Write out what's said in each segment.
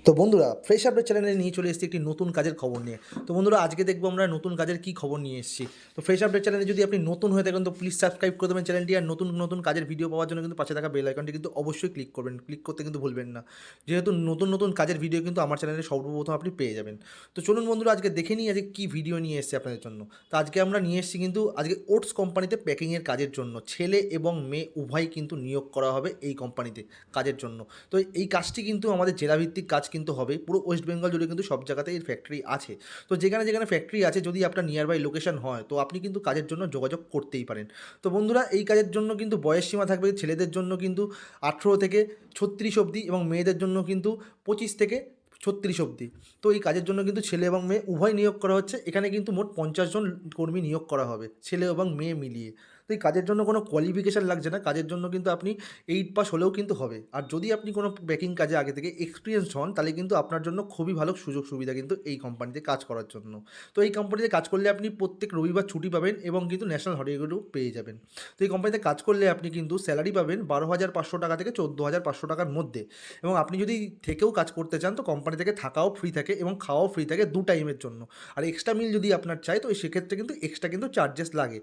তো বন্ধুরা fresh update চ্যানেলে নিয়ে চলে এসেছি একটি নতুন কাজের খবর নিয়ে। তো বন্ধুরা আজকে দেখবো আমরা নতুন কাজের কী খবর নিয়ে এসেছি। তো ফ্রেশ আপডেট চ্যানেলে যদি আপনি নতুন হয়ে থাকেন তো প্লিজ সাবস্ক্রাইব করে দেবেন চ্যানেলটি, আর নতুন নতুন কাজের ভিডিও পাওয়ার জন্য কিন্তু পাশে থাকা বেল আইকনটি কিন্তু অবশ্যই ক্লিক করবেন, ক্লিক করতে কিন্তু ভুলবেন না, যেহেতু নতুন নতুন কাজের ভিডিও কিন্তু আমার চ্যানেলে সর্বপ্রথম আপনি পেয়ে যাবেন। তো চলুন বন্ধুরা আজকে দেখে নিই আজকে কী ভিডিও নিয়ে এসেছি আপনাদের জন্য। তো আজকে আমরা নিয়ে এসেছি কিন্তু আজকে ওটস কোম্পানিতে প্যাকিংয়ের কাজের জন্য ছেলে এবং মেয়ে উভয় কিন্তু নিয়োগ করা হবে এই কোম্পানিতে কাজের জন্য। তো এই কাজটি কিন্তু আমাদের জেলাভিত্তিক কাজ কিন্তু হবে, পুরো ওয়েস্ট বেঙ্গল জুড়ে কিন্তু সব জায়গাতে এর ফ্যাক্টরি আছে। তো যেখানে যেখানে ফ্যাক্টরি আছে যদি আপনার নিয়ার বাই লোকেশন হয় তো আপনি কিন্তু কাজের জন্য যোগাযোগ করতেই পারেন। তো বন্ধুরা এই কাজের জন্য কিন্তু বয়স সীমা থাকবে ছেলেদের জন্য কিন্তু 18 থেকে 36 অবধি এবং মেয়েদের জন্য কিন্তু 25 থেকে 36 অবধি। তো এই কাজের জন্য কিন্তু ছেলে এবং মেয়ে উভয় নিয়োগ করা হচ্ছে। এখানে কিন্তু মোট 50 জন কর্মী নিয়োগ করা হবে ছেলে এবং মেয়ে মিলিয়ে। তো এই কাজের জন্য কোনো কোয়ালিফিকেশান লাগছে না, কাজের জন্য কিন্তু আপনি 8 পাস হলেও কিন্তু হবে। আর যদি আপনি কোনো প্যাকিং কাজে আগে থেকে এক্সপিরিয়েন্সড হন তাহলে কিন্তু আপনার জন্য খুবই ভালো সুযোগ সুবিধা কিন্তু এই কোম্পানিতে কাজ করার জন্য। তো এই কোম্পানিতে কাজ করলে আপনি প্রত্যেক রবিবার ছুটি পাবেন এবং কিন্তু ন্যাশনাল হলিডেও পেয়ে যাবেন। তো এই কোম্পানিতে কাজ করলে আপনি কিন্তু স্যালারি পাবেন 12,500 টাকা থেকে 14,500 টাকার মধ্যে। এবং আপনি যদি থেকেও কাজ করতে চান তো কোম্পানি থেকে থাকাও ফ্রি থাকে এবং খাওয়াও ফ্রি থাকে 2 টাইমের জন্য। আর এক্সট্রা মিল যদি আপনার চাই তো সেক্ষেত্রে কিন্তু এক্সট্রা কিন্তু চার্জেস লাগে।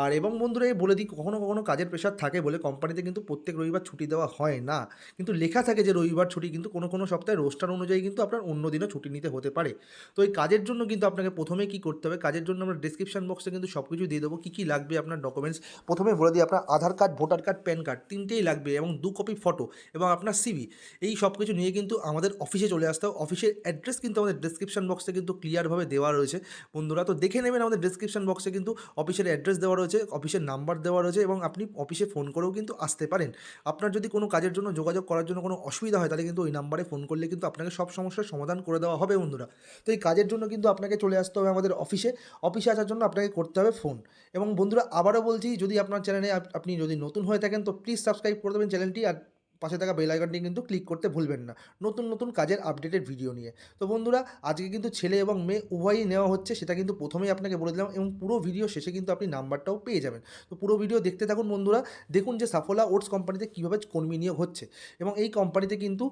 আর এবং বন্ধুরা এই বলে দিই, কখনো কখনো কাজের প্রেশার থাকে বলে কোম্পানিতে কিন্তু প্রত্যেক রবিবার ছুটি দেওয়া হয় না, কিন্তু লেখা থাকে যে রবিবার ছুটি, কিন্তু কোনো কোনো সপ্তাহে রোস্টার অনুযায়ী কিন্তু আপনার অন্য দিনও ছুটি নিতে হতে পারে। তো এই কাজের জন্য কিন্তু আপনাকে প্রথমে কী করতে হবে, কাজের জন্য আমরা ডিসক্রিপশন বক্সে কিন্তু সব কিছু দিয়ে দেবো কী কী লাগবে আপনার ডকুমেন্টস। প্রথমে বলে দিই, আপনার Aadhaar card, voter card, PAN card তিনটেই লাগবে এবং 2 কপি ফটো এবং আপনার সিভি। এই সব কিছু নিয়ে কিন্তু আমাদের অফিসে চলে আসতে হবে। অফিসের অ্যাড্রেস কিন্তু আমাদের ডিসক্রিপশন বক্সে কিন্তু ক্লিয়ারভাবে দেওয়া রয়েছে বন্ধুরা। তো দেখে নেবেন আমাদের ডিসক্রিপশন বক্সে কিন্তু অফিসের অ্যাড্রেস দেওয়া রয়েছে, অফিসের নাম্বার দেওয়া রয়েছে এবং আপনি অফিসে ফোন করেও কিন্তু আসতে পারেন। আপনার যদি কোনো কাজের জন্য যোগাযোগ করার জন্য কোনো অসুবিধা হয় তাহলে কিন্তু ওই নাম্বারে ফোন করলে কিন্তু আপনাকে সব সমস্যার সমাধান করে দেওয়া হবে বন্ধুরা। তো এই কাজের জন্য কিন্তু আপনাকে চলে আসতে হবে আমাদের অফিসে। অফিসে আসার জন্য আপনাকে করতে হবে ফোন। এবং বন্ধুরা আবারও বলছি, যদি আপনার চ্যানেলে আপনি যদি নতুন হয়ে থাকেন তো প্লিজ সাবস্ক্রাইব করে দেবেন চ্যানেলটি, আর পাশে থাকা বেল আইকনটি কিন্তু ক্লিক করতে ভুলবেন না নতুন নতুন কাজের আপডেটেড ভিডিও নিয়ে। তো বন্ধুরা আজকে কিন্তু ছেলে এবং মেয়ে উভয়ই নেওয়া হচ্ছে, সেটা কিন্তু প্রথমেই আপনাকে বলে দিলাম এবং পুরো ভিডিও শেষে কিন্তু আপনি নাম্বারটাও পেয়ে যাবেন। তো পুরো ভিডিও দেখতে থাকুন বন্ধুরা, দেখুন যে সাফলা ওটস কোম্পানিতে কীভাবে কর্মী নিয়োগ হচ্ছে। এবং এই কোম্পানিতে কিন্তু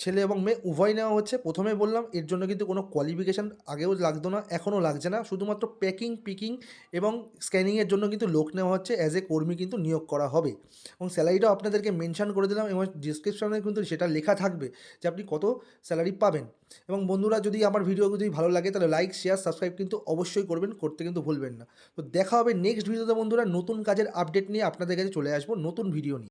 ছেলে এবং মেয়ে উভয় নেওয়া হচ্ছে। প্রথমে বললাম এর জন্য কিন্তু কোনো কোয়ালিফিকেশান আগেও লাগতো না, এখনও লাগছে না, শুধুমাত্র প্যাকিং, পিকিং এবং স্ক্যানিংয়ের জন্য কিন্তু লোক নেওয়া হচ্ছে, অ্যাজ এ কর্মী কিন্তু নিয়োগ করা হবে। এবং স্যালারিটাও আপনাদেরকে মেনশান করে দিলাম এবং ডিসক্রিপশনে কিন্তু সেটা লেখা থাকবে যে আপনি কত স্যালারি পাবেন। এবং বন্ধুরা যদি আমার ভিডিও যদি ভালো লাগে তাহলে লাইক, শেয়ার, সাবস্ক্রাইব কিন্তু অবশ্যই করবেন, করতে কিন্তু ভুলবেন না। তো দেখা হবে নেক্সট ভিডিওতে বন্ধুরা, নতুন কাজের আপডেট নিয়ে আপনাদের কাছে চলে আসবো নতুন ভিডিও নিয়ে।